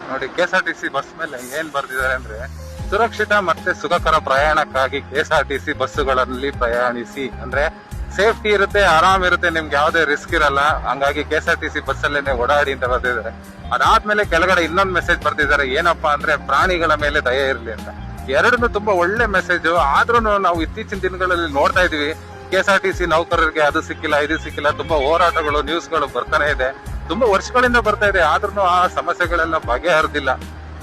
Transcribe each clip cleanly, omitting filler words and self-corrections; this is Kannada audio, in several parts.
ನೋಡಿ KSRTC ಬಸ್ ಮೇಲೆ ಏನ್ ಬರ್ದಿದ್ದಾರೆ ಅಂದ್ರೆ, ಸುರಕ್ಷಿತ ಮತ್ತೆ ಸುಖಕರ ಪ್ರಯಾಣಕ್ಕಾಗಿ KSRTC ಬಸ್ಸುಗಳಲ್ಲಿ ಪ್ರಯಾಣಿಸಿ. ಅಂದ್ರೆ ಸೇಫ್ಟಿ ಇರುತ್ತೆ, ಆರಾಮ್ ಇರುತ್ತೆ, ನಿಮ್ಗೆ ಯಾವ್ದೇ ರಿಸ್ಕ್ ಇರಲ್ಲ. ಹಂಗಾಗಿ KSRTC ಬಸ್ ಅಲ್ಲೇನೆ ಓಡಾಡಿ ಅಂತ ಬರ್ತಿದ್ದಾರೆ. ಅದಾದ್ಮೇಲೆ ಕೆಳಗಡೆ ಇನ್ನೊಂದು ಮೆಸೇಜ್ ಬರ್ತಿದ್ದಾರೆ, ಏನಪ್ಪಾ ಅಂದ್ರೆ ಪ್ರಾಣಿಗಳ ಮೇಲೆ ದಯೆ ಇರ್ಲಿ ಅಂತ. ಎರಡನ್ನೂ ತುಂಬಾ ಒಳ್ಳೆ ಮೆಸೇಜ್. ಆದ್ರೂ ನಾವು ಇತ್ತೀಚಿನ ದಿನಗಳಲ್ಲಿ ನೋಡ್ತಾ ಇದೀವಿ, KSRTC ನೌಕರರಿಗೆ ಅದು ಸಿಕ್ಕಿಲ್ಲ, ಇದು ಸಿಕ್ಕಿಲ್ಲ, ತುಂಬಾ ಹೋರಾಟಗಳು, ನ್ಯೂಸ್ಗಳು ಬರ್ತಾನೆ ಇದೆ. ತುಂಬಾ ವರ್ಷಗಳಿಂದ ಬರ್ತಾ ಇದೆ, ಆದ್ರೂ ಆ ಸಮಸ್ಯೆಗಳೆಲ್ಲ ಬಗೆಹರಿದಿಲ್ಲ.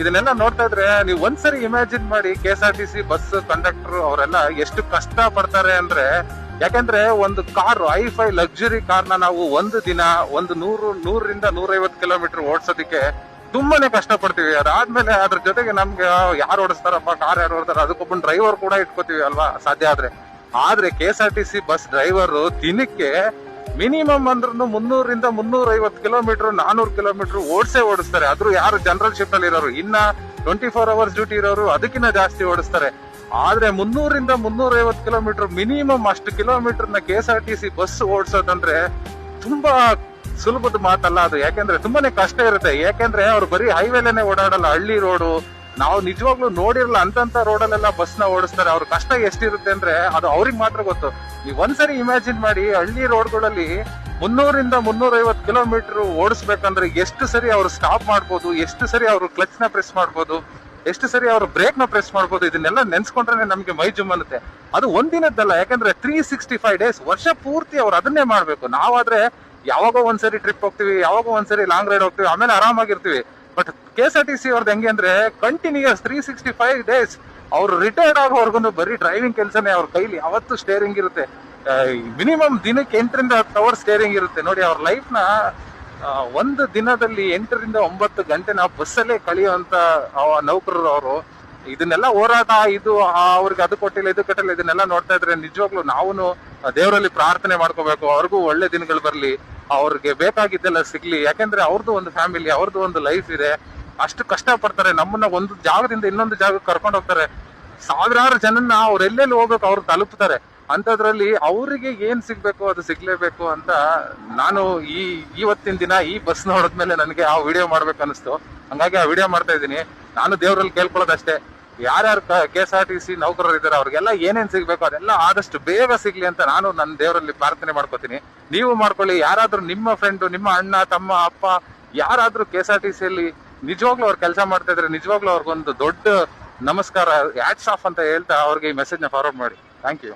ಇದನ್ನೆಲ್ಲ ನೋಡ್ತಾ ಇದ್ರೆ ನೀವು ಒಂದ್ಸರಿ ಇಮ್ಯಾಜಿನ್ ಮಾಡಿ, KSRTC ಬಸ್ ಕಂಡಕ್ಟರ್ ಅವರೆಲ್ಲ ಎಷ್ಟು ಕಷ್ಟ ಪಡ್ತಾರೆ ಅಂದ್ರೆ. ಯಾಕಂದ್ರೆ ಒಂದು ಕಾರ್, ಐ5 ಲಕ್ಸುರಿ ಕಾರ್ನ ನಾವು ಒಂದು ದಿನ 100ರಿಂದ 150 ಕಿಲೋಮೀಟರ್ ಓಡಿಸೋದಕ್ಕೆ ತುಂಬಾನೇ ಕಷ್ಟ ಪಡ್ತೀವಿ. ಅದಾದ್ಮೇಲೆ ಅದ್ರ ಜೊತೆಗೆ ನಮ್ಗೆ ಯಾರು ಓಡಿಸ್ತಾರಪ್ಪ, ಕಾರ್ ಯಾರು ಓಡಿಸ್ತಾರ, ಅದಕ್ಕೊಬ್ಬನ್ ಡ್ರೈವರ್ ಕೂಡ ಇಟ್ಕೋತೀವಿ ಅಲ್ವಾ, ಸಾಧ್ಯ ಆದ್ರೆ KSRTC ಬಸ್ ಡ್ರೈವರ್ ದಿನಕ್ಕೆ ಮಿನಿಮಮ್ ಅಂದ್ರೂ 300ರಿಂದ 350 ಕಿಲೋಮೀಟರ್, 400 ಕಿಲೋಮೀಟರ್ ಓಡಿಸ್ತಾರೆ. ಆದ್ರೂ ಯಾರು ಜನರಲ್ ಶಿಫ್ಟ್ ಅಲ್ಲಿ ಇರೋರು, ಇನ್ನ 24 ಅವರ್ಸ್ ಡ್ಯೂಟಿ ಇರೋರು ಅದಕ್ಕಿಂತ ಜಾಸ್ತಿ ಓಡಿಸ್ತಾರೆ. ಆದ್ರೆ 300ರಿಂದ 350 ಕಿಲೋಮೀಟರ್ ಮಿನಿಮಮ್ ಅಷ್ಟು ಕಿಲೋಮೀಟರ್ ನ KSRTC ಬಸ್ ಓಡಿಸೋದಂದ್ರೆ ತುಂಬಾ ಸುಲಭದ ಮಾತಲ್ಲ ಅದು. ಯಾಕೆಂದ್ರೆ ತುಂಬಾನೇ ಕಷ್ಟ ಇರುತ್ತೆ. ಯಾಕೆಂದ್ರೆ ಅವ್ರು ಬರೀ ಹೈವೇಲೇನೆ ಓಡಾಡಲ್ಲ, ಹಳ್ಳಿ ರೋಡು, ನಾವು ನಿಜವಾಗ್ಲೂ ನೋಡಿರಲ್ಲ ಅಂತಂತ ರೋಡಲ್ಲೆಲ್ಲ ಬಸ್ ನ ಓಡಿಸ್ತಾರೆ. ಅವ್ರ ಕಷ್ಟ ಎಷ್ಟಿರುತ್ತೆ ಅಂದ್ರೆ ಅದು ಅವ್ರಿಗೆ ಮಾತ್ರ ಗೊತ್ತು. ನೀವ್ ಒಂದ್ಸರಿ ಇಮ್ಯಾಜಿನ್ ಮಾಡಿ, ಹಳ್ಳಿ ರೋಡ್ಗಳಲ್ಲಿ 300ರಿಂದ 350 ಕಿಲೋಮೀಟರ್ ಓಡಿಸ್ಬೇಕಂದ್ರೆ ಎಷ್ಟು ಸರಿ ಅವ್ರು ಸ್ಟಾಪ್ ಮಾಡ್ಬೋದು, ಎಷ್ಟು ಸರಿ ಅವ್ರು ಕ್ಲಚ್ ನ ಪ್ರೆಸ್ ಮಾಡ್ಬೋದು, ಎಷ್ಟು ಸರಿ ಅವ್ರು ಬ್ರೇಕ್ ನ ಪ್ರೆಸ್ ಮಾಡ್ಬೋದು. ಇದನ್ನೆಲ್ಲ ನೆನ್ಸ್ಕೊಂಡ್ರೆ ನಮ್ಗೆ ಮೈ ಜುಮ್ ಅನ್ನುತ್ತೆ. ಅದು ಒಂದಿನದ್ದಲ್ಲ, ಯಾಕಂದ್ರೆ 365 ಡೇಸ್ ವರ್ಷ ಪೂರ್ತಿ ಅವ್ರು ಅದನ್ನೇ ಮಾಡ್ಬೇಕು. ನಾವಾದ್ರೆ ಯಾವಾಗೋ ಒಂದ್ಸರಿ ಟ್ರಿಪ್ ಹೋಗ್ತೀವಿ, ಯಾವಾಗೋ ಒಂದ್ಸರಿ ಲಾಂಗ್ ರೈಡ್ ಹೋಗ್ತೀವಿ, ಆಮೇಲೆ ಆರಾಮಾಗಿರ್ತೀವಿ. ಬಟ್ KSRTC ಅವ್ರದ್ದು ಹೆಂಗೆ ಅಂದ್ರೆ ಕಂಟಿನ್ಯೂಸ್ 365 ಡೇಸ್ ಅವ್ರು ರಿಟೈರ್ಡ್ ಆಗೋವರೆಗೂ ಬರೀ ಡ್ರೈವಿಂಗ್ ಕೆಲಸನೇ. ಅವ್ರ ಕೈಲಿ ಯಾವತ್ತು ಸ್ಟೇರಿಂಗ್ ಇರುತ್ತೆ. ಮಿನಿಮಮ್ ದಿನಕ್ಕೆ 8ರಿಂದ 10 ಅವರ್ಸ್ ಸ್ಟೇರಿಂಗ್ ಇರುತ್ತೆ. ನೋಡಿ, ಅವ್ರ ಲೈಫ್ ನ ಒಂದು ದಿನದಲ್ಲಿ 8ರಿಂದ 9 ಗಂಟೆ ನಾವು ಬಸ್ಸಲ್ಲೇ ಕಳೆಯುವಂತ ನೌಕರರು ಅವರು. ಇದನ್ನೆಲ್ಲ ಹೋರಾಟ, ಇದು ಅವ್ರಿಗೆ ಅದು ಕೊಟ್ಟಿಲ್ಲ, ಇದು ಕೊಟ್ಟಿಲ್ಲ, ಇದನ್ನೆಲ್ಲ ನೋಡ್ತಾ ಇದ್ರೆ ನಿಜವಾಗ್ಲೂ ನಾವು ದೇವರಲ್ಲಿ ಪ್ರಾರ್ಥನೆ ಮಾಡ್ಕೋಬೇಕು, ಅವ್ರಿಗೂ ಒಳ್ಳೆ ದಿನಗಳು ಬರ್ಲಿ, ಅವ್ರಿಗೆ ಬೇಕಾಗಿದ್ದೆಲ್ಲ ಸಿಗ್ಲಿ. ಯಾಕಂದ್ರೆ ಅವ್ರದ್ದು ಒಂದು ಫ್ಯಾಮಿಲಿ, ಅವ್ರದ್ದು ಒಂದು ಲೈಫ್ ಇದೆ. ಅಷ್ಟು ಕಷ್ಟ ಪಡ್ತಾರೆ. ನಮ್ಮನ್ನ ಒಂದು ಜಾಗದಿಂದ ಇನ್ನೊಂದು ಜಾಗಕ್ಕೆ ಕರ್ಕೊಂಡು ಹೋಗ್ತಾರೆ. ಸಾವಿರಾರು ಜನನ್ನ ಅವ್ರು ಎಲ್ಲೆಲ್ಲಿ ಹೋಗ್ಬೇಕು ಅವ್ರು ತಲುಪ್ತಾರೆ. ಅಂತದ್ರಲ್ಲಿ ಅವರಿಗೆ ಏನ್ ಸಿಗ್ಬೇಕು ಅದು ಸಿಗ್ಲೇಬೇಕು ಅಂತ ನಾನು ಇವತ್ತಿನ ದಿನ ಈ ಬಸ್ ನೋಡಿದ್ಮೇಲೆ ನನಗೆ ಆ ವಿಡಿಯೋ ಮಾಡ್ಬೇಕು ಅನಿಸ್ತು. ಹಂಗಾಗಿ ಆ ವಿಡಿಯೋ ಮಾಡ್ತಾ ಇದ್ದೀನಿ. ನಾನು ದೇವರಲ್ಲಿ ಕೇಳ್ಕೊಳ್ಳೋದಷ್ಟೇ, ಯಾರ್ಯಾರು KSRTC ನೌಕರರು ಇದ್ದಾರೆ ಅವ್ರಿಗೆಲ್ಲ ಏನೇನ್ ಸಿಗ್ಬೇಕು ಅದೆಲ್ಲ ಆದಷ್ಟು ಬೇಗ ಸಿಗ್ಲಿ ಅಂತ ನಾನು ನನ್ನ ದೇವರಲ್ಲಿ ಪ್ರಾರ್ಥನೆ ಮಾಡ್ಕೋತೀನಿ. ನೀವು ಮಾಡ್ಕೊಳ್ಳಿ. ಯಾರಾದ್ರೂ ನಿಮ್ಮ ಫ್ರೆಂಡ್, ನಿಮ್ಮ ಅಣ್ಣ, ತಮ್ಮ, ಅಪ್ಪ ಯಾರಾದ್ರೂ KSRTC ಅಲ್ಲಿ ನಿಜವಾಗ್ಲೂ ಅವ್ರು ಕೆಲಸ ಮಾಡ್ತಾ ಇದ್ರೆ ನಿಜವಾಗ್ಲೂ ಅವ್ರಿಗೊಂದು ದೊಡ್ಡ ನಮಸ್ಕಾರ, ಹ್ಯಾಟ್ಸ್ ಆಫ್ ಅಂತ ಹೇಳ್ತಾ ಅವ್ರಿಗೆ ಈ ಮೆಸೇಜ್ ನ ಫಾರ್ವರ್ಡ್ ಮಾಡಿ. Thank you.